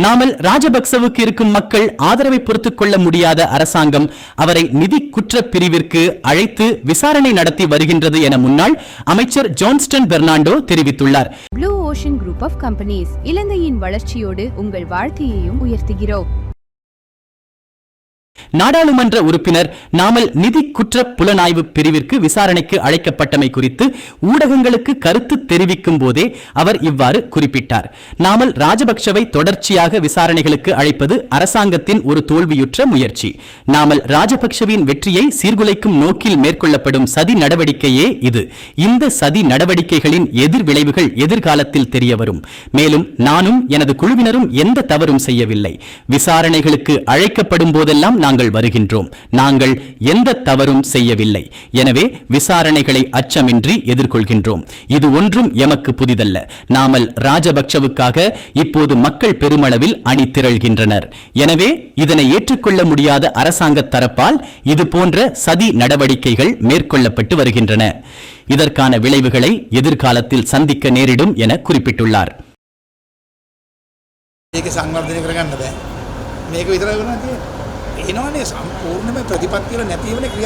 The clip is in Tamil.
நாமல் ராஜபக்சவுக்கு இருக்கும் மக்கள் ஆதரவை பொறுத்துக் கொள்ள முடியாத அரசாங்கம் அவரை நிதி குற்றப் பிரிவிற்கு அழைத்து விசாரணை நடத்தி வருகின்றது என முன்னாள் அமைச்சர் ஜான்ஸ்டன் பெர்னாண்டோ தெரிவித்துள்ளார். Blue ocean group of companies இலங்கையின் வளர்ச்சியோடு உங்கள் வாழ்க்கையையும் உயர்த்துகிறோம். நாடாளுமன்ற உறுப்பினர் நாமல் நிதி குற்ற புலனாய்வு பிரிவிற்கு விசாரணைக்கு அழைக்கப்பட்டமை குறித்து ஊடகங்களுக்கு கருத்து தெரிவிக்கும் போதே அவர் இவ்வாறு குறிப்பிட்டார். நாமல் ராஜபக்சவை தொடர்ச்சியாக விசாரணைகளுக்கு அழைப்பது அரசாங்கத்தின் ஒரு தோல்வியுற்ற முயற்சி. நாமல் ராஜபக்சவின் வெற்றியை சீர்குலைக்கும் நோக்கில் மேற்கொள்ளப்படும் சதி நடவடிக்கையே இது. இந்த சதி நடவடிக்கைகளின் எதிர்விளைவுகள் எதிர்காலத்தில் தெரியவரும். மேலும் நானும் எனது குழுவினரும் எந்த தவறும் செய்யவில்லை. விசாரணைகளுக்கு அழைக்கப்படும் போதெல்லாம் நாங்கள் வருகின்றோம். நாங்கள் எந்த தவறும் செய்யவில்லை. எனவே விசாரணைகளை அச்சமின்றி எதிர்கொள்கின்றோம். இது ஒன்றும் எமக்கு புதிதல்ல. நாமல் ராஜபக்சவுக்காக இப்போது மக்கள் பெருமளவில் அணி திரள்கின்றனர். எனவே இதனை ஏற்றுக்கொள்ள முடியாத அரசாங்க தரப்பால் இது போன்ற சதி நடவடிக்கைகள் மேற்கொள்ளப்பட்டு வருகின்றன. இதற்கான விளைவுகளை எதிர்காலத்தில் சந்திக்க நேரிடும் என குறிப்பிட்டுள்ளார். එනවනේ සම්පූර්ණම ප්‍රතිපත්තිවල නැති වෙන ක්‍රියා